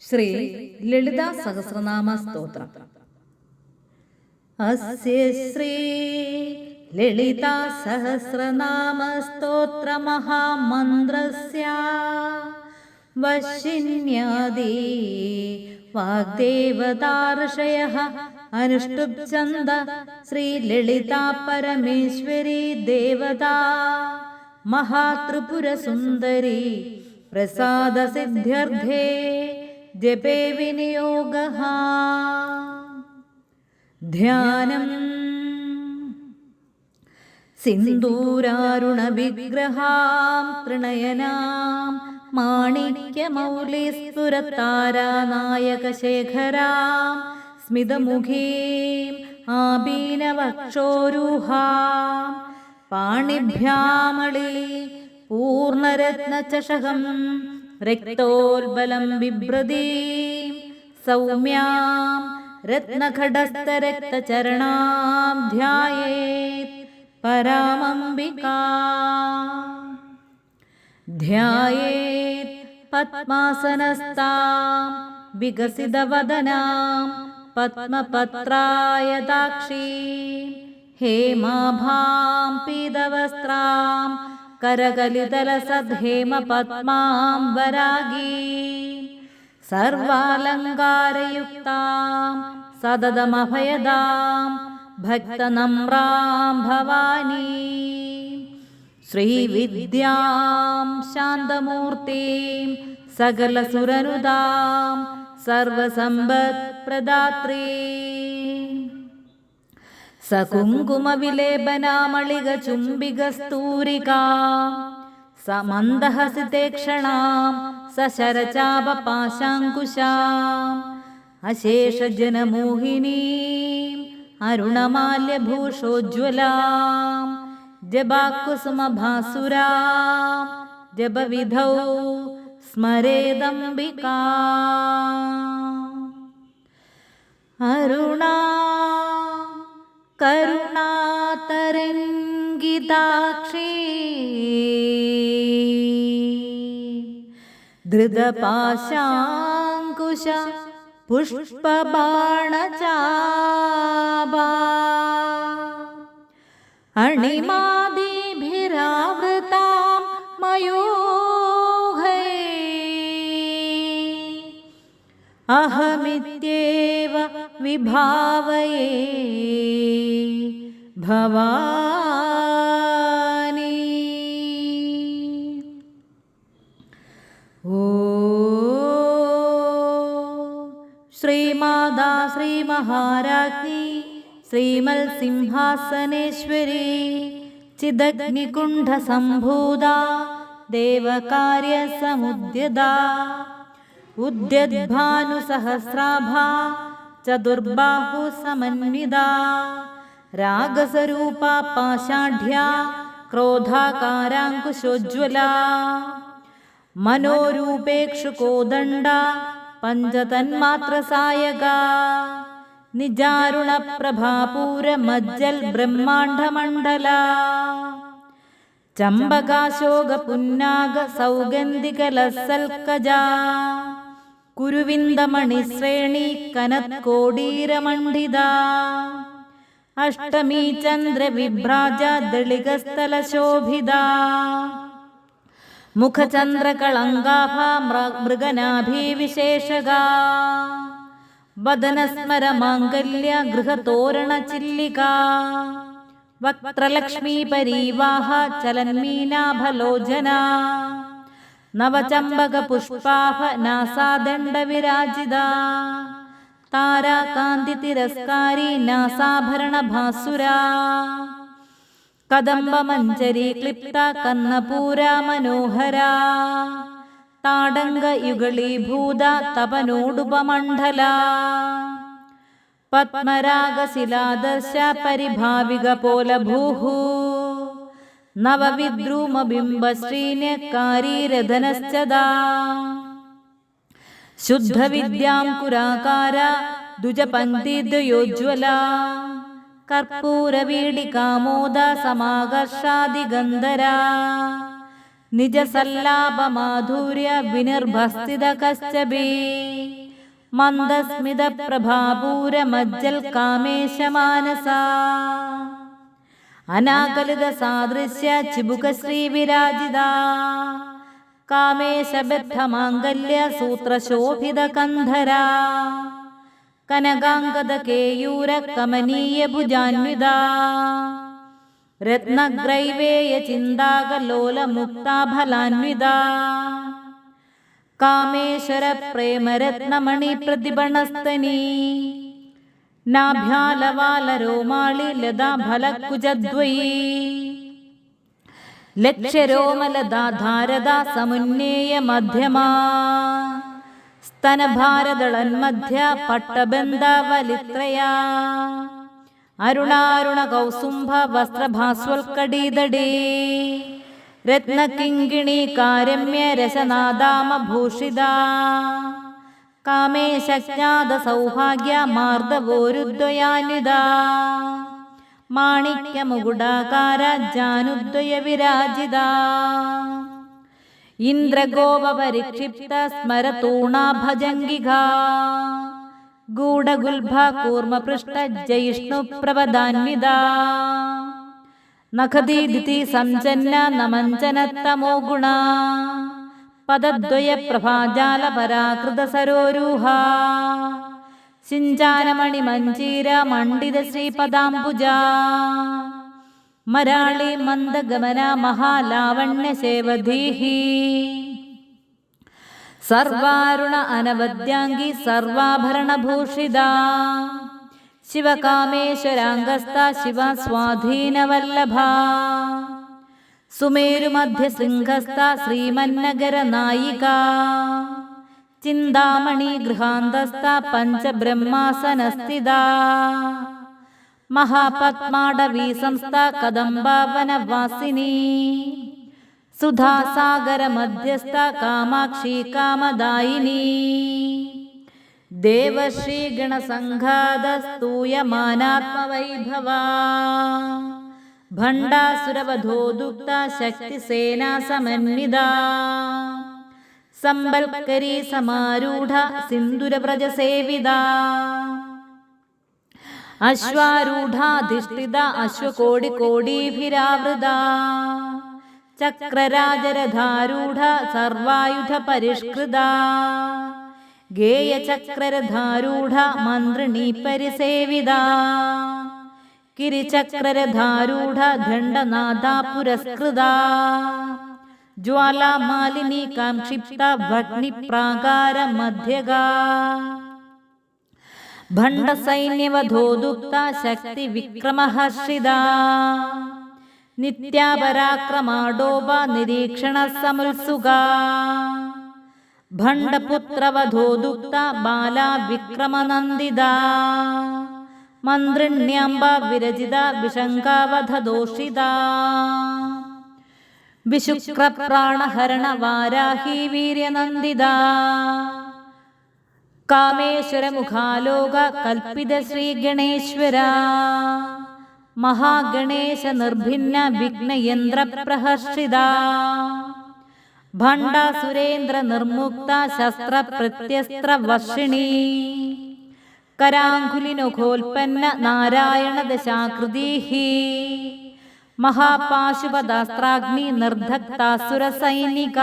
ശ്രീ ലളിതാ സഹസ്രനാമ സ്തോത്രം. അസ്യ ശ്രീ ലളിതാ സഹസ്രനാമ സ്തോത്ര മഹാമന്ത്രസ്യ വശിന്യാദി വാഗ്ദേവതാർഷയഃ അനുഷ്ടുപ്ഛന്ദ ശ്രീ ലളിതാ പരമേശ്വരി ദേവതാ മഹാത്രിപുര സുന്ദരി പ്രസാദ സിദ്ധ്യർത്ഥേ ജപേ വിനിയോഗഃ. ധ്യാനം സിന്ദൂരാരുണ വിഗ്രഹാം ത്രിനയനാം മാണിക്യമൗലിസ്ഫുരത്താരാനായകശേഖരാം സ്മിതമുഖീം ആബീനവക്ഷോരുഹാം പാണിഭ്യാമളി പൂർണരത്നചഷകം രക്തോൽബലം ബിഭ്രതീം സൗമ്യാം രത്നഖഡസ്ഥരക്തചരണാം ധ്യായേത് പരാമംബികാം. ധ്യായേത് പദ്മാസനസ്ഥാം വികസിതവദനാം പദ്മപത്രായതാക്ഷീം ഹേമാഭാം പീതവസ്ത്രാം കരകലിതലസദ്ധേമപദ്മാം വരാഗീം സർവാലങ്കാരയുക്താം സതതമഭയദാം ഭക്തനമ്രാം ഭവാനീം ശ്രീവിദ്യാം ശാന്തമൂർത്തിം സകലസുരനുദാം സർവസമ്പത്പ്രദാത്രീം സകുങ്കുമവിലേപനാമളികചുംബികസ്തൂരികാ സമന്ദഹസിതേക്ഷണാം സശരചാപപാശാങ്കുശാം അശേഷജനമോഹിനീം അരുണമാല്യഭൂഷോജ്വലാം ജപാകുസുമഭാസുരാം ജപവിധൗ സ്മരേദംബികാ. അരുണാ കരുണാതരംഗിതാക്ഷി ധൃതപാശാങ്കുശ പുഷ്പബാണചാപാ അണിമാദിഭിരാവൃതാം മയൂഖൈ അഹമിത്യേവ വിഭാവയേ ഭവാനി. ഓ ശ്രീമാതാ ശ്രീമഹാരാജ്ഞി ശ്രീമൽ സിംഹാസനേശ്വരി ചിദഗ്നികുണ്ഠസംഭൂതാ ദേവകാര്യസമുദ്യതാ ഉദ്യദ്ഭാനുസഹസ്രാഭാ ചതുർബാഹുസമന്വിതാ രാഗസ്വരൂപാ പാഷാഢ്യാ ക്രോധാകാരാങ്കുശോജ്വലാ മനോരൂപേക്ഷുകോദണ്ഡാ പഞ്ചതന്മാത്രസായകാ നിജാരുണപ്രഭാപൂരമജ്ജൽ ബ്രഹ്മാണ്ഡമണ്ഡലാ ചമ്പകാശോകപുന്നാഗ സൗഗന്ധികലസൽക്കജാ കുരുവിന്ദമണിശ്രേണി കനത്കോടീരമണ്ഡിതാ അഷ്ടമീ ചന്ദ്രവിഭ്രാജ ദളികസ്ഥലശോഭിതാ മുഖചന്ദ്രകളങ്കാഭാ മൃഗനാഭീവിശേഷകാ വദനസ്മരമാംഗല്യ ഗൃഹതോരണചില്ലികാ വക്ത്രലക്ഷ്മീപരീവാഹ ചലന്മീനാഭലോചനാ നവചമ്പകപുഷ്പാഭ നാസാദണ്ഡവിരാജിതാ താരാകാന്തിതിരസ്കാരി നാസാഭരണഭാസുരാ കദംബമഞ്ജരീ ക്ലിപ്ത കർണപൂരാ മനോഹരാ താടങ്കയുഗളീഭൂത തപനോടുപമണ്ഡലാ പത്മരാഗശിലാദർശ പരിഭാവികപോലഭൂഃ നവവിദ്രൂമബിംബശ്രീന്യക്കാരീരധനശ്ചദാ ശുദ്ധവിദ്യാം കുരാകാര ദ്വിജപങ്ക്തിദ്വയോജ്വലാ കർപ്പൂരവീടികാമോദ സമാകർഷാദിഗന്ധരാ നിജസല്ലാപമാധുര്യ വിനിർഭസ്ഥിത കശ്ചബേ മന്ദസ്മിത പ്രഭാപൂരമജ്ജൽ കാമേശമാനസ അനാകലിത സാദൃശ്യ ചിബുകശ്രീ വിരാജിത കാമേശബദ്ധമാംഗല്യ സൂത്രശോഭിത കന്ധര കനകാംഗത കേയൂര കമനീയ ഭുജാന്വിത രത്നഗ്രൈവേയ ചിന്താകലോല മുക്താഫലാന്വിത കാമേശ്വര പ്രേമരത്നമണി പ്രതിബണസ്തനീ നാഭ്യാലവാലരോമാളി ലതാഫലക്കുജദ്വയീ ലക്ഷ്യരോമലതാധാരദാ സമുന്നേയ മധ്യമാ സ്തനഭാരദളന്മധ്യ പട്ടബന്ധാവലിത്രയാ അരുണാരുണ കൗസുംഭ വസ്ത്രഭാസ്വൽക്കടീതടേ രത്നകിങ്കിണീ കാരമ്യ രസനാദാമഭൂഷിത കാമേശജ്ഞാത സൗഭാഗ്യ മാർദ്ദവോരുദ്വയാന്വിത മാണിക്യമുകുടാകാര ജാനുദ്വയ വിരാജിത ഇന്ദ്രഗോപരിക്ഷിപ്ത സ്മരതൂണാഭജംഗിക ഗൂഢഗുൽഭ കൂർമ്മപൃഷ്ട ജയിഷ്ണുപ്രവദാന്വിത നഖദീദിതി സംജന്ന നമഞ്ജനത്തമോ ഗുണ പദദ്വയ പ്രഭാജാല പരാകൃത സരോരൂഹ സിഞ്ചാനമണി മഞ്ജീര മണ്ഡിത ശ്രീപദാംബുജ മരാളി മന്ദഗമന മഹാലാവണ്യ സേവധീഹി സർവാരുണ അനവദ്യാംഗി സർവാഭരണഭൂഷിത ശിവകാമേശ്വരാംഗസ്ഥ ശിവ സ്വാധീനവല്ലഭ സുമേരുമധ്യശൃംഖസ്ഥ ശ്രീമന്നഗര നായിക ചിന്താമണി ഗൃഹാന്തസ്ഥ പഞ്ചബ്രഹ്മാസനസ്ഥിത മഹാപത്മാടവീ സംസ്ഥ കദംബാവനവാസിനി സുധാസാഗര മധ്യസ്ഥ കാമാക്ഷി കാമദായിനി ദേവശ്രീ ഗണസംഘാതസ്തൂയമാനാത്മവൈഭവ ഭണ്ഡാസുരവധോദുക്ത ശക്തിസേനാ സമന്വിത സംബൽക്കരീ സമാരൂഢ സിന്ദുരവ്രജസേവിത അശ്വാരൂഢാധിഷ്ഠിത അശ്വകോടികോടീഭിരാവൃത ചക്രരാജരഥാരൂഢ സർവായുധ പരിഷ്കൃത ഗേയചക്രരഥാരൂഢ മന്ത്രിണീ പരിസേവിത കിരിചക്രരഥാരൂഢ ദണ്ഡനാഥാ പുരസ്കൃത ജ്വാലാമാലിനി കാംക്ഷിപ്ത ഭഗ്നിപ്രാകാര മധ്യഗാ ഭണ്ഡസൈന്യവധോദുക്ത ശക്തി വിക്രമഹർഷിത നിത്യാപരാക്രമാഡോപ നിരീക്ഷണ സമുത്സുക ഭണ്ഡപുത്രവധോദുക്ത ബാലാ വിക്രമനന്ദിത മന്ത്രിണ്യാംബ വിരജിത വിശങ്കാവധദോഷിത വിശുക്രപ്രാണഹരണ വാരാഹി വീര്യനന്ദിത കാമേശ്വരമുഖാലോക കൽപ്പിത ശ്രീഗണേശ്വര മഹാഗണേശ നിർഭിന്ന വിഘ്നയന്ത്രപ്രഹർഷിത ഭണ്ഡാസുരേന്ദ്ര നിർമുക്ത ശസ്ത്രപ്രത്യസ്ത്രവർഷിണീ കരാങ്കുലിനഖോൽപ്പന്ന നാരായണ ദശാകൃതിഃ മഹാപാശുപദാസ്ത്രാഗ്നി നിർദ്ധക്താസുരസൈനിക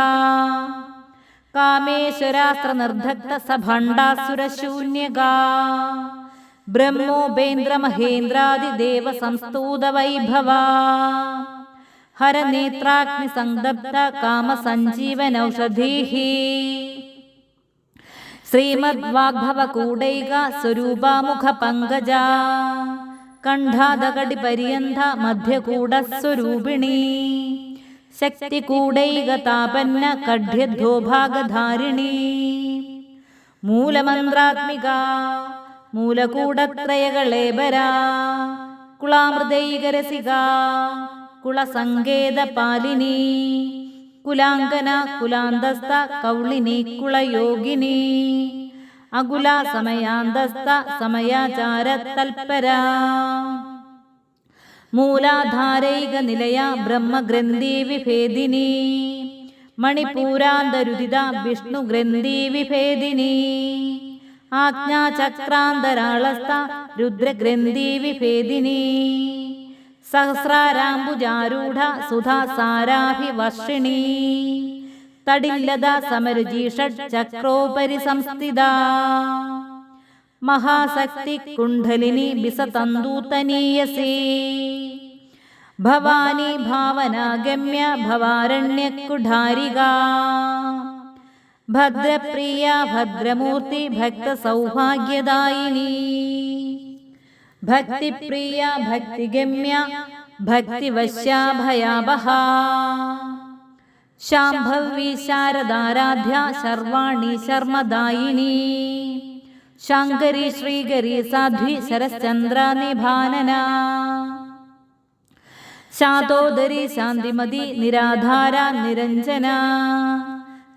കാമേശ്വരാസ്ത്ര നിർദ്ധക്ത സഭണ്ഡാസുരശൂന്യക ബ്രഹ്മോപേന്ദ്രമഹേന്ദ്രാദിദേവ സംസ്തൂത വൈഭവ ഹരനേത്രാഗ്നി സംദഗ്ധ കാമസഞ്ജീവനൗഷധീഃ ശ്രീമദ്വാഗ്ഭവകൂടൈക സ്വരൂപാമുഖ പങ്കജ കണ്ഠാദകടിപര്യന്ത മധ്യകൂടസ്വരൂപിണീ ശക്തികൂടൈകതാപന്ന കഢ്യധ്വോഭാഗധാരിണീ മൂലമന്ത്രാത്മിക മൂലകൂടത്രയകളേബരാ കുളാമൃതൈകരസിക കുളസങ്കേതപാലിനീ കുലാംഗന കുലാന്തസ്ഥ കൗളിനി കുളയോഗിനി അകുല സമയാന്തസ്ഥ സമയാചാരതൽപരാ മൂലാധാരൈക നിലയ ബ്രഹ്മഗ്രന്ഥി വിഭേദിനി മണിപൂരാന്തരുദിത വിഷ്ണുഗ്രന്ഥി വിഭേദിനി ആജ്ഞാചക്രാന്തരാളസ്ഥ രുദ്രഗ്രന്ഥി വിഭേദിനി സഹസ്രാരാംബുജാരൂഢ സുധാസാരാഭിവർഷിണി തടില്ലത സമരുചീഷട് ചക്രോപരി സംസ്ഥിത മഹാശക്തി കുണ്ഡലിനി ബിസതന്തൂതനീയസി ഭവാനി ഭാവനാഗമ്യ ഭവാരണ്യക്കുഠാരിക ഭദ്രപ്രിയ ഭദ്രമൂർത്തി ഭക്തസൗഭാഗ്യദായിനി ഭക്തിപ്രിയ ഭക്തിഗമ്യ ഭക്തിവശ്യാ ഭയാവഹ ശാംഭവി ശാരദാരാധ്യ ശർവാണി ശർമ്മദായിനി ശങ്കരി ശ്രീകരി സാധ്വി ശരശ്ചന്ദ്ര നിഭാനന ശാതോദരി ശാന്തിമതി നിരാധാര നിരഞ്ജന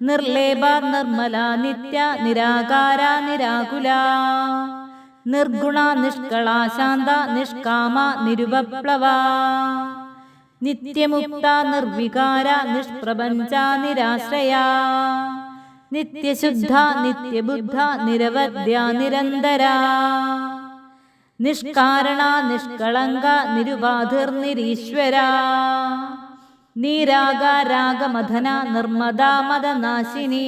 നിർലേപ നിർമ്മല നിത്യ നിരാകാര നിരാകുല നിർഗുണ നിഷ്കള ശാന്ത നിഷ്കാമ നിരുപപ്ലവ നിത്യമുക്ത നിർവികാര നിഷ്പ്രപഞ്ച നിരാശ്രയ നിത്യശുദ്ധ നിത്യബുദ്ധ നിരവധ്യ നിരന്തര നിഷ്കാരണ നിഷ്കളങ്ക നിരുപാധിർനിരീശ്വര നീരാഗാരാഗമധന നിർമ്മദാ മദനാശിനി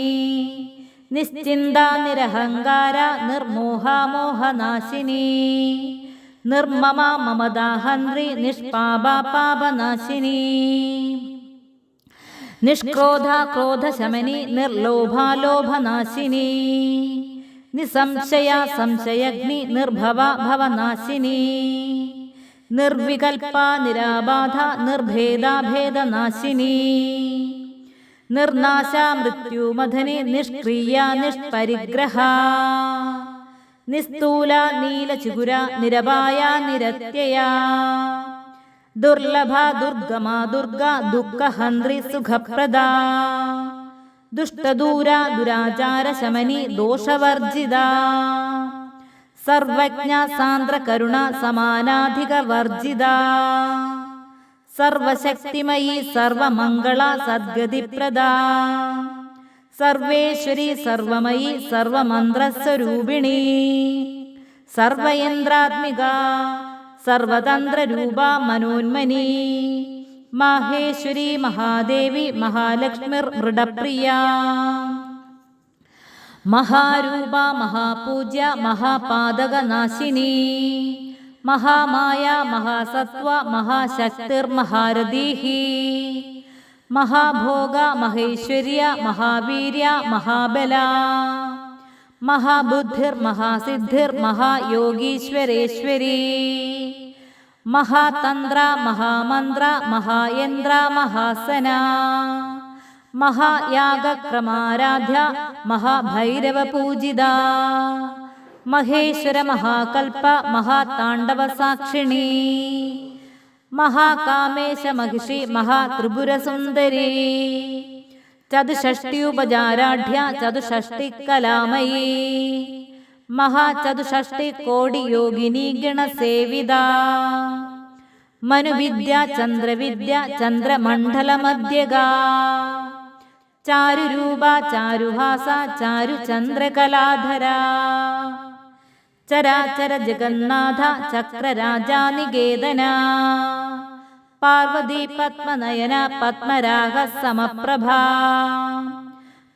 നിശ്ചിന്ത നിരഹങ്കാര നിർമോഹമോഹനാശിനി നിർമ്മമ മമദാഹന്ത്രി നിഷ്പാപ പാപനാശിനി നിഷ്ക്രോധ ക്രോധശമനി നിർലോഭാലോഭനാശിനി നിസംശയ സംശയഗ്നി നിർഭവ ഭവനാശിനി നിർവികൽപ നിരാബാധ നിർഭേദാഭേദനാശിനി നിർനാശ മൃത്യുമഥനി നിഷ്ക്രിയ നിഷ്പരിഗ്രഹ നിസ്തൂല നീലചിഗുര നിരപായ നിരത്യയ ദുർലഭ ദുർഗമ ദുർഗ ദുഃഖഹന്ത്രി സുഖപ്രദ ദുഷ്ടദൂര ദുരാചാര ശമനി ദോഷവർജിത സർവജ്ഞ സാന്ദ്ര കരുണ സമാനാധിക വർജിത സർവശക്തിമയി സർവമംഗള സദ്ഗതിപ്രദ സർവേശ്വരി സർവമയി സർവമന്ത്രസ്വരൂപിണി സർവയന്ത്രാത്മിക സർവതന്ത്രരൂപ മനോന്മനി മാഹേശ്വരി മഹാദേവി മഹാലക്ഷ്മിർ മൃഡപ്രിയ മഹാരൂപ മഹാപൂജ്യ മഹാപാതകനാശിനി മഹാമായ മഹാസത്വ മഹാശക്തിർ മഹാരഥീഹി മഹാഭോഗ മഹേശ്വര്യ മഹാവീര്യ മഹാബല മഹാബുദ്ധിർ മഹാസിദ്ധിർ മഹായോഗീശ്വരേശ്വരി മഹാതന്ത്ര മഹാമന്ത്ര മഹായന്ത്ര മഹാസന മഹായാഗക്രമാരാധ്യ മഹാഭൈരവ പൂജിത മഹേശ്വര മഹാകൽപ മഹാതാണ്ഡവ സാക്ഷിണി മഹാകാമേശ മഹിഷി മഹാത്രിപുരസുന്ദരി ചതുഷ്ട്യുപചാരാഢ്യ ചതുഷ്ടികലാമയീ മഹാചതുഷ്ടികോടി യോഗിനി ഗണസേവിത മനുവിദ്യ ചന്ദ്രവിദ്യ ചന്ദ്രമണ്ഡലമധ്യഗ ചാരുരൂപ ചാരുഹാസ ചാരുചന്ദ്രകലാധര ചരാചര ജഗന്നാഥ ചക്രരാജാനികേതന പാർവതി പത്മനയന പത്മരാഗ സമപ്രഭ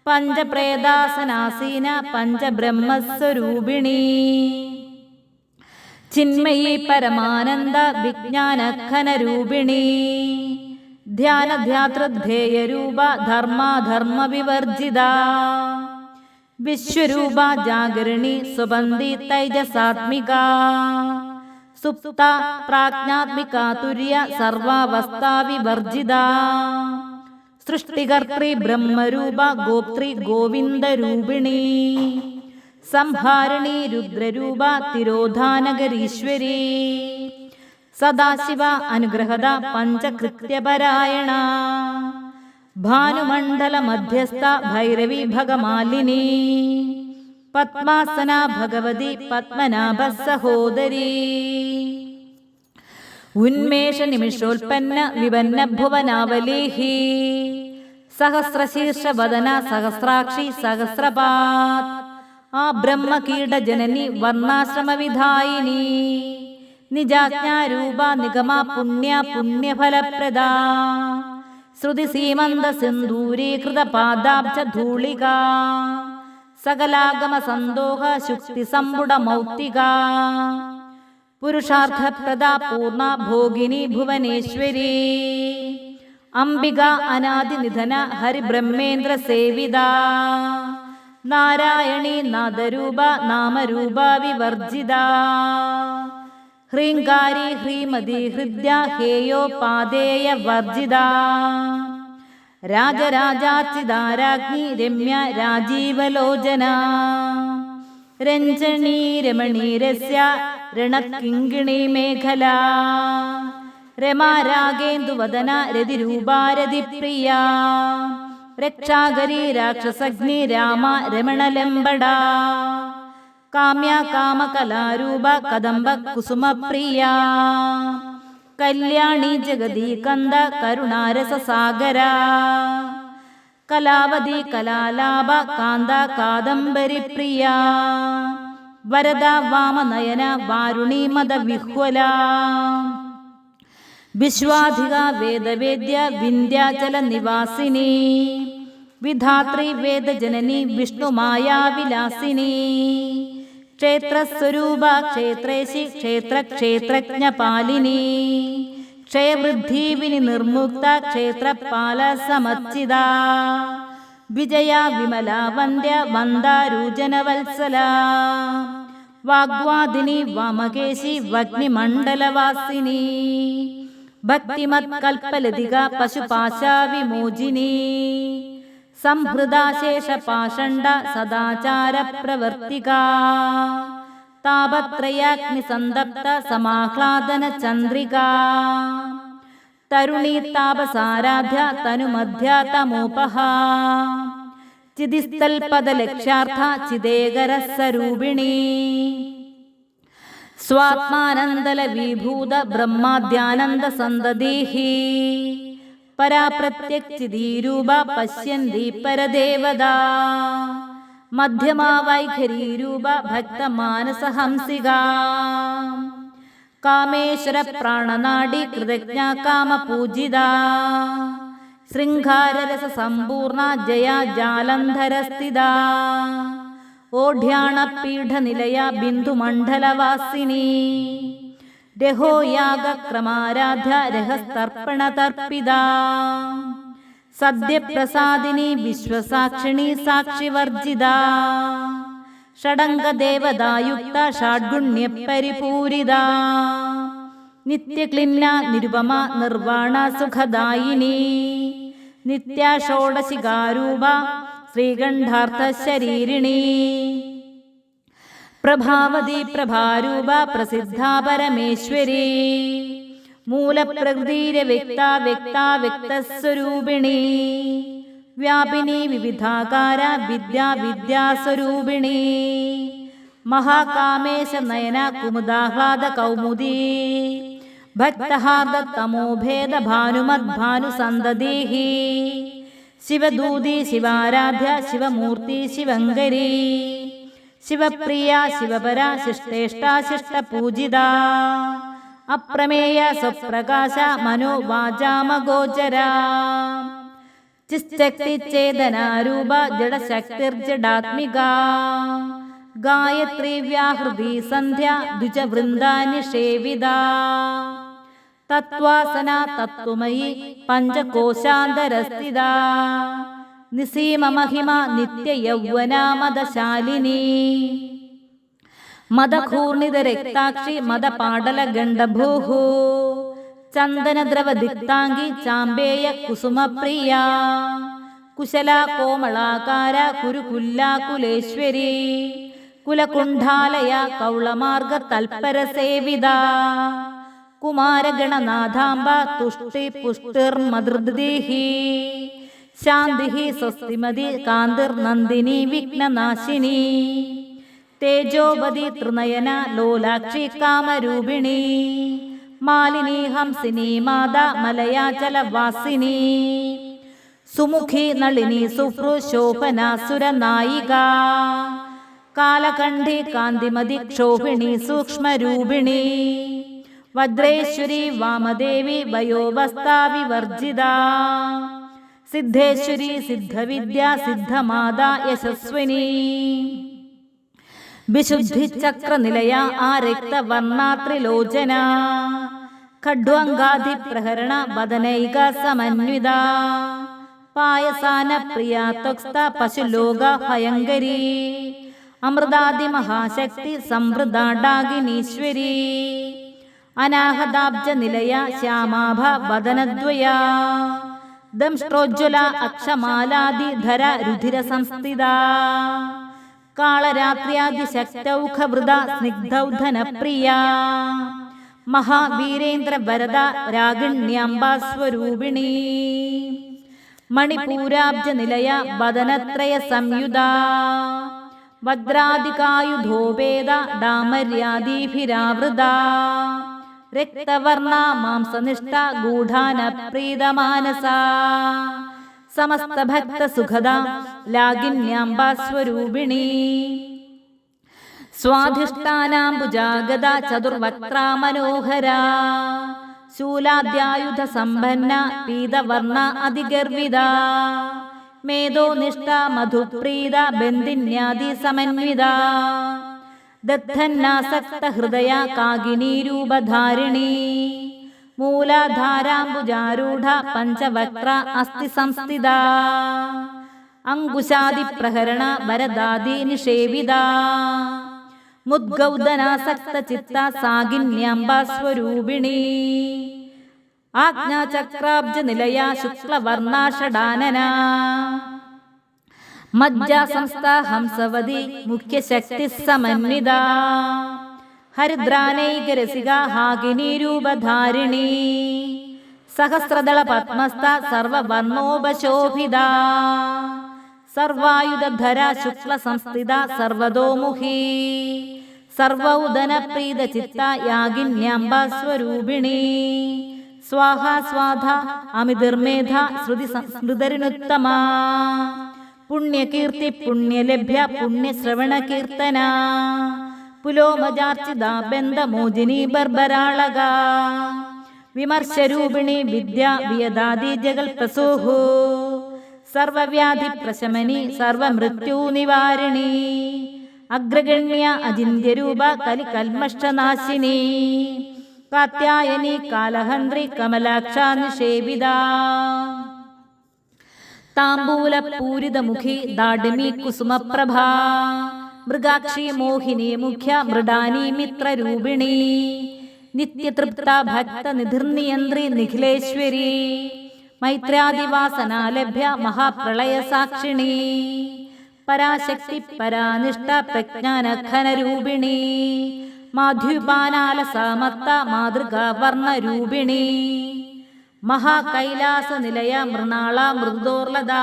പഞ്ചപ്രേതാസനാസീന പഞ്ചബ്രഹ്മസ്വരൂപിണി ചിന്മയി പരമാനന്ദ വിജ്ഞാനഘനരൂപിണി ധ്യാനധ്യാതൃധ്യേയരൂപ ധർമാധർമ്മവിവർജിത വിശ്വരൂപ ജാഗരിണി സുബന്ധി തൈജസാത്മിക സുപ്ത പ്രാജ്ഞാത്മിക തുര്യ സർവാവസ്ഥാവിവർജിത സൃഷ്ടികർത്തൃ ബ്രഹ്മരൂപ ഗോപ്ത്രി ഗോവിന്ദരൂപിണി സംഹാരിണി രുദ്രരൂപ തിരോധാനഗരീശ്വരി സദാശിവ അനുഗ്രഹത പഞ്ചകൃത്യപരായണ ഭാനുമണ്ഡല മധ്യസ്ഥ ഭൈരവി ഭഗമാലിനി പത്മാസന ഭഗവതി പത്മനാഭ സഹോദരി ഉന്മേഷ നിമിഷോൽപ്പന്ന വിപന്ന ഭുവനാവലീഹി സഹസ്രശീർഷവദന സഹസ്രാക്ഷി സഹസ്രപാത് ആ ബ്രഹ്മകീടജനനി വർണ്ണാശ്രമവിധായിനി നിജാജ്ഞാരൂപ നിഗമ പുണ്യ പുണ്യഫലപ്രദാ ശ്രുതി സീമന്ത സിന്ദൂരീകൃത പാദാബ്ജ ധൂളിക സകലാഗമ സന്തോഹ ശുക്തി സമ്പുട മൗക്തിക പുരുഷാർത്ഥപ്രദ പൂർണ്ണ ഭോഗിനി ഭുവനേശ്വരി അംബിക അനാദിനിധന ഹരിബ്രഹ്മേന്ദ്ര സേവിത നാരായണീ നാദരൂപ നാമരൂപ വിവർജിത ഹ്രീങ്കാരി ഹ്രീമതി ഹൃദ്യ ഹേയോപാദേയ വർജിത രാജരാജാച്ചിദാരാജ്ഞി രമ്യ രാജീവലോചന രഞ്ജനീ രമണീരസ്യ രണകിങ്കിണീ മേഖല രമാരാഗേന്ദുവദന രതിരൂപാരതിപ്രിയ രക്ഷാകരി രാക്ഷസഗ്നി രാമ രമണലംബട കാമ്യ കാമകലാരൂപ കദംബ കുസുമപ്രിയ കല്യാണി ജഗദീ കന്ദ കരുണാരസസാഗര കലാവതി കലാലാഭ കാന്ത കാദംബരി പ്രിയ വരദ വാമനയന വാരുണി മദവിഹ്വല വിശ്വാധിക വേദവേദ്യ വിന്ധ്യാചല നിവാസിനി വിധാത്രി വേദജനനി വിഷ്ണുമായാവിലാസിനി ക്ഷേത്രസ്വരൂപ ക്ഷേത്രേശി ക്ഷേത്രജ്ഞപാലിനി ക്ഷയവൃദ്ധി വിനിർമുക്ത ക്ഷേത്രപാല സമച്ചിത വിജയ വിമല വന്ദ്യ വന്ദാരൂജനവത്സല വാഗ്വാദിനി വാമകേശി വഗ്നിമണ്ഡലവാസിനി ഭക്തിമത്കൽപ്പലതിക പശുപാശാവിമോചിനി സംഹൃദാശേഷപാഷണ്ഡ സദാചാര പ്രവർത്തിക താപത്രയാഗ്നിസന്തപ്ത സമാഹ്ലാദന ചന്ദ്രിക തരുണീ താപസാരാധ്യ തനുമധ്യ തമോപഹ ചിദിസ്ഥൽപദലക്ഷ്യാർത്ഥ ചിദേകരസ്വരൂപിണി സ്വാത്മാനന്ദല വിഭൂത ബ്രഹ്മാദ്യാനന്ദ സന്തതീഹി പരാപ്രത്യക്ചിദീരൂപ പശ്യന്തി പരദേവതാ മധ്യമാ വൈഖരീരൂപ ഭക്തമാനസഹംസിക കാമേശ്വര പ്രാണനാടി കൃതജ്ഞ കാമപൂജിത ശൃംഗാരരസ സമ്പൂർണ ജയ ജാലന്ധരസ്ഥിത ഓഢ്യാണപീഠനിലയ ബിന്ദുമണ്ഡലവാസിനി രഹോ യാഗക്രമാരാധ്യ രഹസ്തർപ്പണതർപ്പിത സദ്യപ്രസാദിനി വിശ്വസാക്ഷിണി സാക്ഷിവർജിത ഷഡംഗദേവതായുക്ത ഷാഡ്ഗുണ്യപരിപൂരിത നിത്യക്ലിന്ന നിരുപമ നിർവാണ സുഖദായിനി നിത്യ ഷോഡശികാരൂപ ശ്രീകണ്ഠാർത്ഥശരീരിണി പ്രഭാവതി പ്രഭാരൂപ പ്രസിദ്ധാ പരമേശ്വരി മൂലപ്രകൃതിരവ്യക്ത വ്യക്ത വ്യക്തസ്വരൂപിണി വ്യാപിനി വിവിധാകാര വിദ്യാ വിദ്യാസ്വരൂപിണി മഹാകാമേശ നയന കുമുദാഹ്ലാദ കൗമുദി ഭക്തഹാർദ തമോഭേദ ഭാനുമദ്ഭാനുസന്തതീഹി ശിവദൂതി ശിവാരാധ്യ ശിവമൂർത്തി ശിവങ്കരി ശിവപ്രിയ ശിവപര ശിഷ്ടേഷ്ടാശിഷ്ടപൂജിത അപ്രമേയ സ്വപ്രകാശ മനോവാചാമഗോചര ചിശ്ചക്തിചേതനാരൂപ ജഡശക്തിർജഡാത്മിക ഗായത്രി വ്യാഹൃതി സന്ധ്യ ദ്വിജവൃന്ദാനിഷേവിത തത്വാസന തത്വമയി പഞ്ചകോശാന്തരസ്ഥിത നിസീമമഹിമ നിത്യയൗവന മദശാലിനി മദഘൂർണിതരക്താക്ഷി മദപാടലഗണ്ഡഭൂഃ ചന്ദനദ്രവദിക്താംഗി ചാമ്പേയ കുസുമപ്രിയ കുശലാ കോമളാകാര കുരുകുല്ലാകുലേശ്വരി കുലകുണ്ഠാലയ കൗളമാർഗ തൽപരസേവിത കുമാരഗണനാഥാംബ തുഷ്ടി പുഷ്ടിർമധൃദീഹി ശാന്തി സ്വസ്തിമതി കാന്തിർനന്ദിനി വിഘ്നനാശിനി തേജോവതി തൃനയന ലോലാക്ഷി കാമരൂപിണി മാലിനി ഹംസിനി മാതാ മലയാചലവാസിനി സുമുഖി നളിനി സുഭ്രു ശോഭനാസുര നായിക കാലകണ്ഠി കാന്തിമതി ക്ഷോഭിണി സൂക്ഷ്മരൂപിണി വജ്രേശ്വരി വാമദേവി വയോവസ്ഥാ വിവർജിത സിദ്ധേശ്വരി സിദ്ധവിദ്യ സിദ്ധമാതാ യശസ്വിനി വിശുദ്ധിചക്രനിലയ ആരക്തവർണാത്രിലോചന ഖഡ്വാംഗാധിപ്രഹരണ വദനൈക സമന്വിത പായസാന പ്രിയ ത്വക്സ്ഥ പശുലോക ഭയങ്കരി അമൃതാദിമഹാശക്തി സംവൃതാഡാകിനീശ്വരി അനാഹതാബ്ജ നിലയ ശ്യാമാഭ വദനദ്വയ ദംഷ്ട്രോജ്വല അക്ഷമാലാദിധര രുധിര സംസ്ഥിത കാളരാത്ര്യാദിശക്തൗഖവൃത സ്നിഗ്ധൗധന പ്രിയ മഹാവീരേന്ദ്ര വരദ രാഗിണ്യാംബാസ്വരൂപിണി മണിപൂരാബ്ജ നിലയ വദനത്രയ സംയുത വജ്രാദികായുധോപേത ഡാമര്യാദീഭിരാവൃത രക്തവർണ മാംസനിഷ്ഠ ഗൂഢാന പ്രീതമാനസ സമസ്ത ഭക്ത സുഖദ ലാഗിന്യാംബാസ്വരൂപിണി സ്വാധിഷ്ഠാനാംബുജാഗത ചതുർവക്ത്രാ മനോഹര ശൂലാദ്യായുധ സമ്പന്ന പീതവർണ അതിഗർവിത മേധോനിഷ്ഠ മധുപ്രീത ബന്ധിന്യാദി സമന്വിത ദദ്ധന്നാസക്ത ഹൃദയ കാകിനീരൂപധാരിണി മൂലാധാരാംബുജാരൂഢ പഞ്ചവക്ത്ര അസ്ഥി സംസ്ഥിത അങ്കുശാദിപ്രഹരണ വരദാദി നിഷേവിത മുദ്ഗൗദനാസക്ത ചിത്ത സാഗിന്യാംബാസ്വരൂപിണി ആജ്ഞാചക്രാബ്ജ നിലയ ശുക്ലവർണാഷഡാനന മജ്ജാസംസ്ഥ ഹംസവതി മുഖ്യശക്തി സമന്വിത ഹരിദ്രാനൈകരസിക ഹാകിനീരൂപധാരിണി സഹസ്രദള പത്മസ്ഥ സർവവർണോപശോഭിത സർവായുധധര ശുക്ല സംസ്ഥിത സർവതോമുഖി സർവൗദന പ്രീത ചിത്ത യാഗിന്യാംബാസ്വരൂപിണി സ്വാഹ സ്വാധ അമിതിർമേധ ശ്രുതി സംസ്മൃതരിനുത്തമ പുണ്യകീർത്തി പുണ്യലഭ്യ പുണ്യശ്രവണ കീർത്തന പുലോമജാർച്ചിത ബന്ധമോചിനി ബർബരാളക വിമർശരൂപിണി വിദ്യ വിയദാദി ജഗൽപ്രസൂഹു സർവവ്യാധി പ്രശമനി സർവമൃത്യു നിവാരിണി അഗ്രഗണ്യ അജിന്യരൂപ കലികൽമഷ്ടനാശിനി കാത്യായനി കാലഹന്ത്രി കമലാക്ഷ നിഷേവിത താംബൂലപൂരിതമുഖി ദാഡിമി കുസുമപ്രഭ മൃഗാക്ഷി മോഹിനി മുഖ്യ മൃഡാനി മിത്രരൂപിണി നിത്യതൃപ്ത ഭക്ത നിധിർനിയന്ത്രി നിഖിലേശ്വരി മൈത്രാദിവാസനാലഭ്യ മഹാപ്രളയ സാക്ഷിണി പരാശക്തി പരാനിഷ്ഠ പ്രജ്ഞാനഘനരൂപിണി മാധ്യുപാനാലസമത്ത മാതൃകാ വർണ്ണരൂപിണി മഹാകൈലാസ നിലയ മൃണാള മൃദോർലത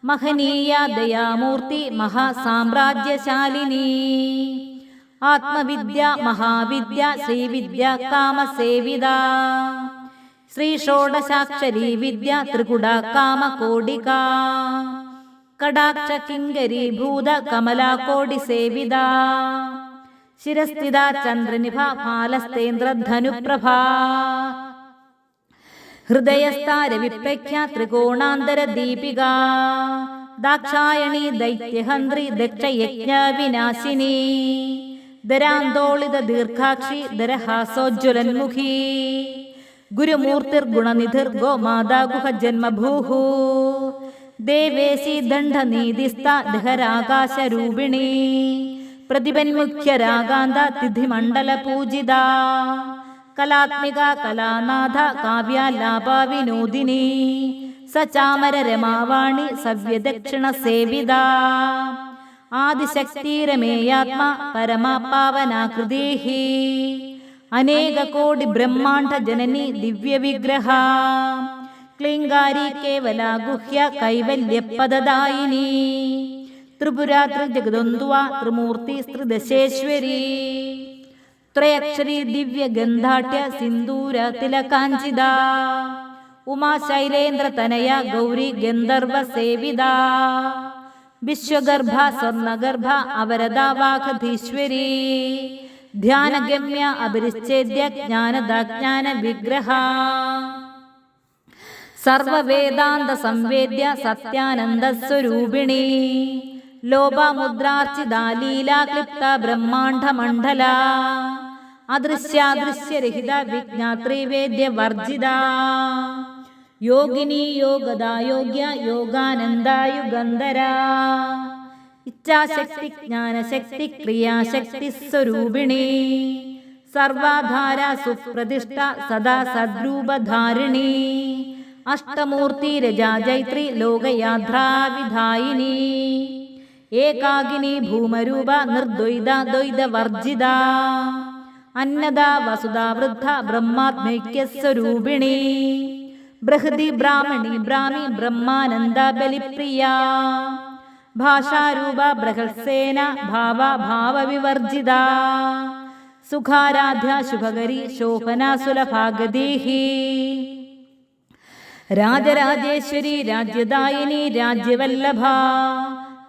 മഹനീയ ദയാമൂർത്തി മഹാസാമ്രാജ്യശാലിനി ആത്മവിദ്യ മഹാവിദ്യ ശ്രീവിദ്യ കാമസേവിത ശ്രീ ഷോഡശാക്ഷരീ വിദ്യ ത്രികുട കാമകോടിക കടാക്ഷ കിങ്കരി ഭൂത കമലാകോടി സേവിത ശിരസ്ഥിത ചന്ദ്രനിഭ ഫാലസ്തേന്ദ്രധനുപ്രഭ ഹൃദയസ്ഥ രവിപ്രഖ്യ ത്രികോണാന്തര ദീപിക ദാക്ഷായണി ദൈത്യഹന്ത്രി ദക്ഷയജ്ഞ വിനാശിനി ദരാന്തോളിത ദീർഘാക്ഷി ദരഹാസോജ്വലന്മുഖി ഗുരുമൂർത്തിർഗുണനിധിർ ഗോമാതാഗുഹ ജന്മഭൂഹു ദേവേശി ദണ്ഡനീതിസ്ഥ ദഹരാകാശരൂപിണി പ്രതിപന്മുഖ്യരാഗാന്ത തിഥിമണ്ഡല പൂജിത കലാത്മിക കലാനാഥ കാവ്യാലാപ വിനോദിനി സചാമര രമാവാണി സവ്യദക്ഷിണ സേവിത ആദിശക്തിരമേയാത്മ പരമാ പാവനാകൃതി അനേക കോടി ബ്രഹ്മാണ്ഡ ജനനി ദിവ്യവിഗ്രഹ ക്ലിംഗാരി കേവല ഗുഹ്യ കൈവല്യപദദായിനി ത്രിപുരാത്രി ജഗദന്തുവ ത്രിമൂർത്തി സ്ത്രിദശേശ്വരി ത്രയക്ഷരി ദിവ്യഗന്ധാട്യ സിന്ദൂര തിലകാഞ്ചിത ഉമാശൈലേന്ദ്രതനയ ഗൗരി ഗന്ധർവ സേവിത വിശ്വഗർഭ സ്വർണഗർഭ അവരദ വാഗധീശ്വരി ധ്യാനഗമ്യ അപരിച്ഛേദ്യ ജ്ഞാനദാജ്ഞാന വിഗ്രഹ സർവവേദാന്ത സംവേദ്യ സത്യാനന്ദ സ്വരൂപിണി ലോപമുദ്രാർച്ചിതാ ലീലാക്ലിപ്ത ബ്രഹ്മാണ്ഡ മണ്ഡല അദൃശ്യാദൃശ്യരഹിത വിജ്ഞാത്രി വേദ്യ വർജിത യോഗിനി യോഗദാ യോഗ്യ യോഗാനന്ദായുഗന്ധര ഇച്ഛാശക്തി ജ്ഞാനശക്തി ക്രിയാശക്തി സ്വരൂപിണി സർവാധാര സുപ്രതിഷ്ഠ സദാ സദ്രൂപധാരിണി അഷ്ടമൂർത്തി രജാ ജൈത്രി ലോകയാത്രാവിധായിനി ഏകാകിനി ഭൂമരൂപ നിർദ്വൈത ദ്വൈതവർജിത അന്നദ വസുധാ വൃദ്ധ ബ്രഹ്മാത്മൈക്യസ്വരൂപിണി ബൃഹതി ബ്രാഹ്മണി ബ്രാഹ്മി ബ്രഹ്മാനന്ദ ബലിപ്രിയ ഭാഷാരൂപ ബൃഹത്സേന ഭാവ ഭാവവിവർജിത സുഖാരാധ്യ ശുഭകരി ശോഭന സുലഭാഗതീഹി രാജരാജേശ്വരി രാജ്യദായിനി രാജ്യവല്ലഭ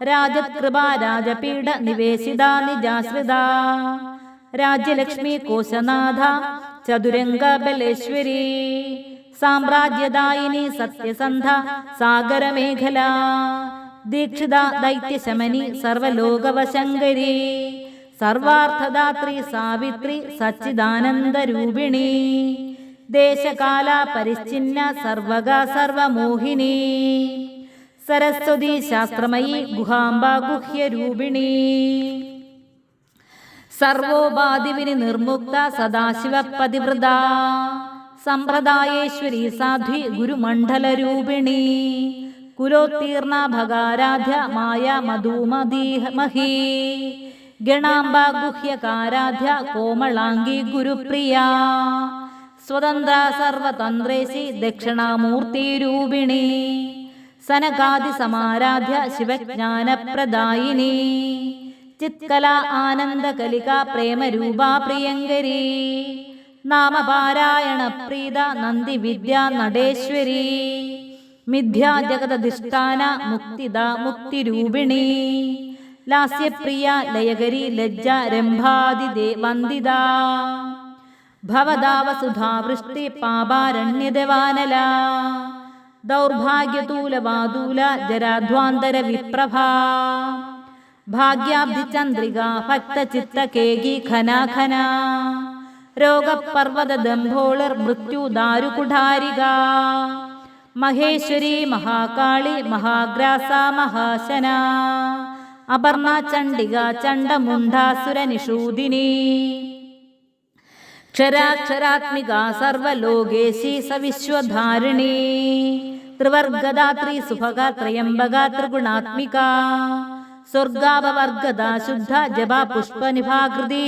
രാജകൃപ രാജപീഠ നിവേശിത നിജാശ്രിത രാജ്യലക്ഷ്മി കോശനാഥ ചതുരംഗ ബലേശ്വരി സാമ്രാജ്യദായിനി സത്യസന്ധ സാഗരമേഖല ദീക്ഷിത ദൈത്യശമനി സർവലോകവശങ്കരി സർവാർത്ഥദാത്രി സാവിത്രി സച്ചിദാനന്ദരൂപിണി ദേശകാല പരിച്ഛിന്ന സർവഗ സർവമോഹിനി സരസ്വതി ശാസ്ത്രമയി ഗുഹാംബ ഗുഹ്യരൂപിണി സർവോപാധിവിനി നിർമുക്ത സദാശിവ പതിവ്രത സമ്പ്രദായേശ്വരി സാധ്വി ഗുരുമണ്ഡലരൂപിണി കുലോത്തീർണ ഭഗാരാധ്യ മായ മധുമദീമഹി ഗണാംബ ഗുഹ്യകാരാധ്യ കോമളാംഗി ഗുരുപ്രിയ സ്വതന്ത്ര സർവതന്ത്രേശി ദക്ഷിണാമൂർത്തിരൂപിണി സനകാദി സമാരാധ്യ ശിവജ്ഞാനപ്രദായിനി ചിത്കല ആനന്ദകലിക പ്രേമരൂപാ പ്രിയങ്കരി നാമപാരായണ പ്രീത നന്ദി വിദ്യാ നടേശ്വരി മിഥ്യാ ജഗദധിഷ്ഠാന മുക്തിദ മുക്തിരൂപിണി ലാസ്യപ്രിയ ലയകരി ലജ്ജ രംഭാതി വന്ദിത ഭവദാവസുധാവൃഷ്ടി പാപാരണ്യദവാനല ദൗർഭാഗ്യതൂലവാദൂല ജരാധ്വാന്തര വിപ്രഭ ഭാഗ്യാബ്ധിചന്ദ്രിക ഭക്തചിത്തകേകി ഖനാഖന രോഗപർവ്വതദംഭോളിർ മൃത്യുദാരുകുഠാരിക മഹേശ്വരി മഹാകാളി മഹാഗ്രാസ മഹാശന അപർണ ചണ്ഡിക ചണ്ഡമുണ്ഡാസുരനിഷൂദിനി ക്ഷരാക്ഷരാത്മിക സർവലോകേശി സവിശ്വധാരിണി ത്രിവർഗദാത്രി സുഭഗ ത്രയംബക ത്രിഗുണാത്മിക സ്വർഗാപവർഗദ ശുദ്ധ ജപ പുഷ്പനിഭാകൃതി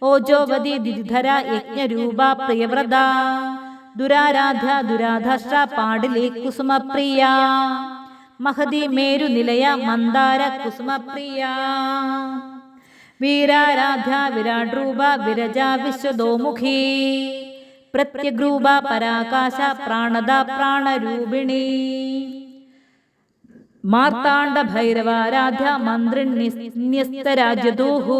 ഓജോവതി ദിധിധര യജ്ഞരൂപ പ്രിയവ്രത ദുരാരാധ്യ ദുരാധർഷ പാടിലി കുസുമപ്രിയ മഹതി മേരുനിലയ മന്ദാര കുസുമപ്രിയ വീരാരാധ്യ വിരാട് രൂപ വിരജ വിശ്വതോമുഖി പ്രത്യഗ്രൂപ പരാകാശ പ്രാണദ പ്രാണരൂപിണി മാർത്താണ്ഡ ഭൈരവാരാധ്യ മന്ത്രിണ്യസ്തരാജ്യദൂഹു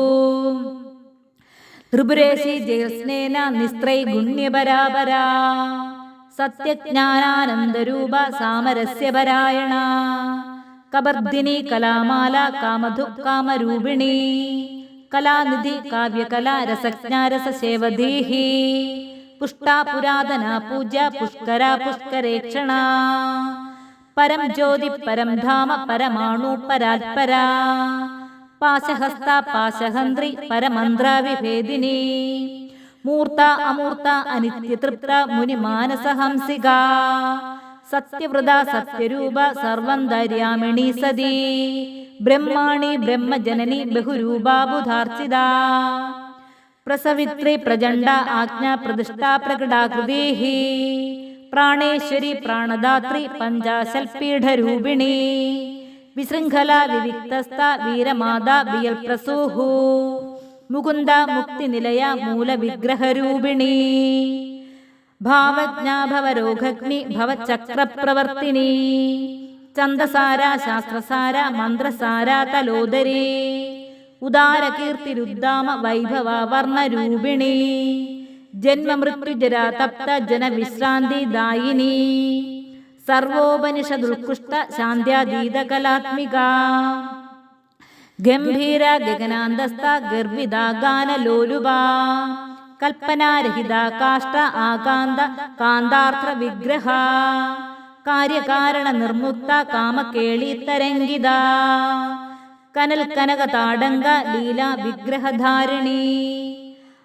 ത്രിപുരേശി ജയസ്നേന നിസ്ത്രൈ ഗുണ്യപരാപര സത്യജ്ഞാനാനന്ദരൂപ സാമരസ്യപരായണ കബർദിനി കലാമാല കാമധു കാമരൂപിണി കലാനിധി കാവ്യകല രസജ്ഞാരസേവദീഹി പുഷ്ടാ പുരാതന പൂജ്യ പുഷ്കര പുഷ്കരേക്ഷണ പരം ജ്യോതി പരം ധാമ പരമാണു പരാത്പര പാശഹസ്ത പാശഹന്ത്രി പരമന്ത്ര വിഭേദിനി മൂർത്ത അമൂർത്ത അനിത്യതൃപ്ത മുനിമാനസഹംസിക സത്യവ്രത സത്യരൂപ സർവന്തര്യാമിണി സതി ബ്രഹ്മാണി ബ്രഹ്മജനനി ബഹുരൂപാബുധാർച്ചിത പ്രസവിത്രി പ്രചണ്ഡ ആജ്ഞാ പ്രതിഷ്ഠാ പ്രകടാകൃതി പ്രാണേശ്വരി പ്രാണദാത്രി പഞ്ചാശൽപീഠരൂപിണി വിശൃംഖല വിവിക്തസ്ഥ വീരമാതാ വിയൽപ്രസൂഹു മുകുന്ദ മുക്തിനിലയ മൂലവിഗ്രഹരൂപിണി ഭാവജ്ഞാ ഭവരോഗഗ്നി ഭവചക്രപ്രവർത്തിനി ഛന്ദസാര ശാസ്ത്രസാര മന്ത്രസാര തലോദരീ ഉദാരകീർത്തിരുദ്ധാമ വൈഭവ വർണ്ണരൂപിണി ജന്മമൃത്യുജരാ തപ്ത ജനവിശ്രാന്തിദായിനി സർവോപനിഷദുത്കൃഷ്ട ശാന്ത്യാതീതകലാത്മിക ഗംഭീര ഗഗനാന്തസ്ഥ ഗർഭിത ഗാനലോലുപ കൽപ്പനാരഹിത കാഷ്ട ആകാന്ത കാന്താർത്ഥ വിഗ്രഹ കാര്യകാരണ നിർമുക്ത കാമകേളി തരംഗിത കനൽ കനക താടങ്ക ലീല വിഗ്രഹധാരിണി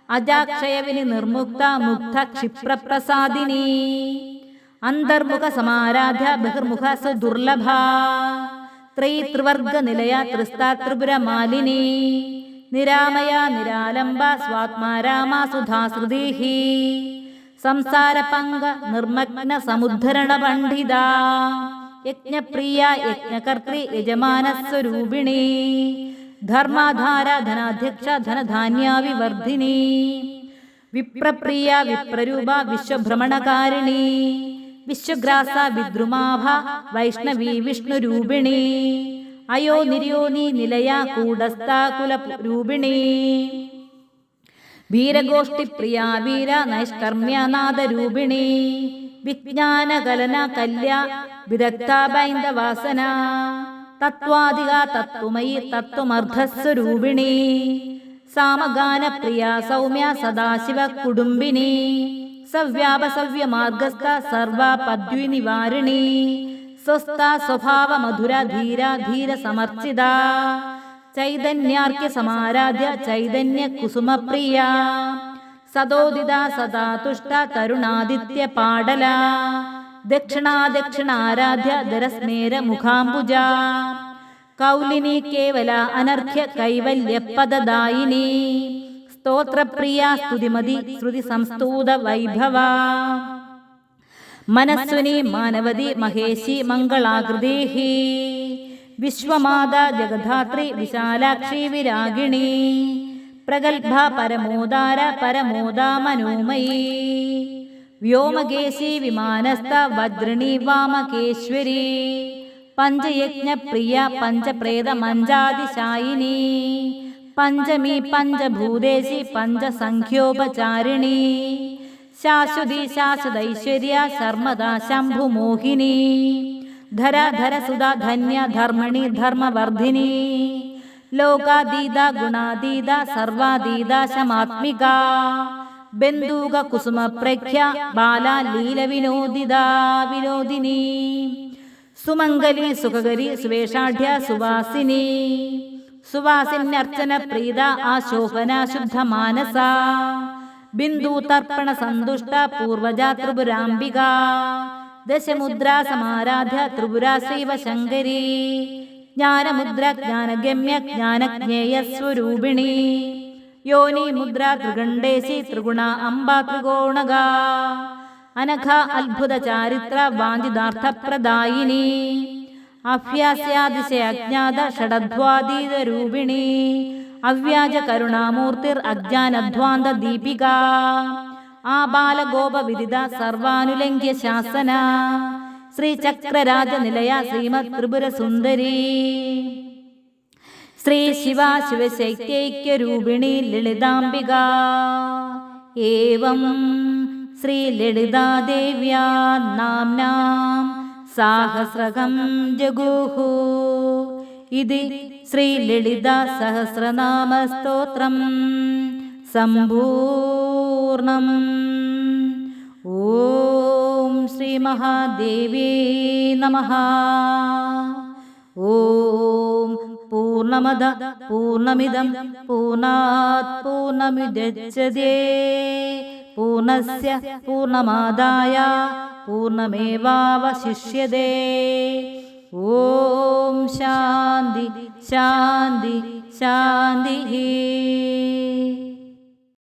അജാക്ഷയവിനി നിർമുക്ത മുക്ത ക്ഷിപ്രപ്രസാദിനി അന്തർമുഖ സമാരാധ്യ ബഹിർമുഖ സുദുർലഭ ത്രൈത്രിവർഗ നിലയ ത്രിസ്താ ത്രിപുര മാലിനി നിരാമയ നിരാലംബ സ്വാത്മാരാമ സുധാശ്രുതിഹി സംസാരപങ്ക നിർമ്മഗ്ന സമുദ്ധരണ പണ്ഡിത യജ്ഞപ്രിയ യജ്ഞകർത്തൃ യജമാനസ്വരൂപിണി ധർമാധാര ധനാധ്യക്ഷ ധനധാന്യാവിവർദ്ധിനി വിപ്രപ്രിയ വിപ്രരൂപ വിശ്വഭ്രമണകാരിണി വിശ്വഗ്രാസ വിദ്രുമാഭ വൈഷ്ണവി വിഷ്ണുരൂപിണി അയോ നിര്യോനി നിലയ കൂടസ്ഥാകുലരൂപിണി വീരഗോഷ്ഠിപ്രിയ വീര നൈഷ്കർമ്മ്യനാദരൂപിണി വിജ്ഞാനകലന കല്യ വിദഗ്ധ ബൈന്ദവാസന തത്വാധിക തത്വമയി തത്വമർദ്ധസ്വരൂപിണി സാമഗാനപ്രിയ സൗമ്യ സദാശിവ കുടുംബിനി സവ്യാപസവ്യമാർഗസ്ഥ സർവപദ്വിനിവാരിണി സ്വസ്ഥ സ്വഭാവ മധുര ധീര ധീര സമർച്ചിത ചൈതന്യാർക്യ സമാരാധ്യ ചൈതന്യ കുസുമപ്രിയ സദോദിത സദാ തുഷ്ട തരുണാദിത്യ പാടല ദക്ഷിണാദക്ഷിണാരാധ്യ ദരസ്മേര മുഖാംബുജ കൗലിനി കേവല അനർഘ്യ കൈവല്യപദദായിനി സ്തോത്രപ്രിയ സ്തുതിമതി ശ്രുതി സംസ്തൂത വൈഭവ മനസ്വിനി മാനവതി മഹേശി മംഗളാകൃതി വിശ്വമാത ജഗധാത്രി വിശാലാക്ഷി വിരാഗിണി പ്രഗൽഭ പരമോദാര പരമോദാ മനോമയീ വ്യോമകേശി വിമാനസ്ഥ വജ്രിണി വാമകേശ്വരി പഞ്ചയജ്ഞപ്രിയ പഞ്ചപ്രേത മഞ്ചാതിശായിനി പഞ്ചമി പഞ്ചഭൂതേശി പഞ്ചസംഖ്യോപചാരിണി ശാശ്വതി ശാശ്വതൈശ്വര്യ ശർമ്മദാ ശംഭുമോഹിനി ധര ധരസുധ ധന്യ ധർമ്മണി ധർമ്മവർദ്ധിനി ലോകാതീത ഗുണാതീത സർവാതീത ശമാത്മിക ബന്ധൂക കുസുമ പ്രഖ്യ ബാല ലീല വിനോദിത വിനോദിനി സുമംഗലി സുഖകരി സുവേഷാഢ്യ സുവാസിനി സുവാസിന്യർച്ചന പ്രീത ആശോഭന ശുദ്ധ മാനസ ബിന്ദു തർപ്പണ സന്തുഷ്ട പൂർവജ ത്രിപുരാംബിക ദശമുദ്ര സമാരാധ്യ ത്രിപുര ശൈവ ശങ്കരി ജ്ഞാനമുദ്ര ജ്ഞാനഗമ്യ ജ്ഞാനജ്ഞേയ സ്വരൂപിണി യോനി മുദ്ര ത്രികണ്ഠേശി ത്രിഗുണ അംബ ത്രികോണക അനഘ അത്ഭുത ചാരിത്ര വാഞ്ചിതാർത്ഥപ്രദായിനി അഭ്യാസ്യാതിശയജ്ഞാത ഷഡധ്വാതീത രൂപിണി അവ്യാജ കരുണാമൂർത്തിർ അജ്ഞാനധ്വാന്ത ദീപിക ആബാലഗോപ വിദിത സർവാനുലംഘ്യ ശാസന ശ്രീചക്രരാജനിലയ ശ്രീമത് ത്രിപുര സുന്ദരി ശ്രീ ശിവ ശിവശൈത്യൈക്യരൂപിണി ലളിതാംബിക ഏവം ശ്രീ ലളിതാദേവ്യാ നാംനാം സാഹസ്രകം ജഗുഹു ഇതി ശ്രീ ലളിത സഹസ്രനാമ സ്തോത്രം സമ്പൂർണം. ഓം ശ്രീ മഹാദേവ്യേ നമഃ. ഓം പൂർണ്ണമദ പൂർണ്ണമിദം പൂർണ്ണാത് പൂർണ്ണമുദച്യതേ പൂർണ്ണസ്യ പൂർണ്ണമാദായ പൂർണ്ണമേവാവശിഷ്യതേ. ഓം ശാന്തി ശാന്തി ശാന്തി.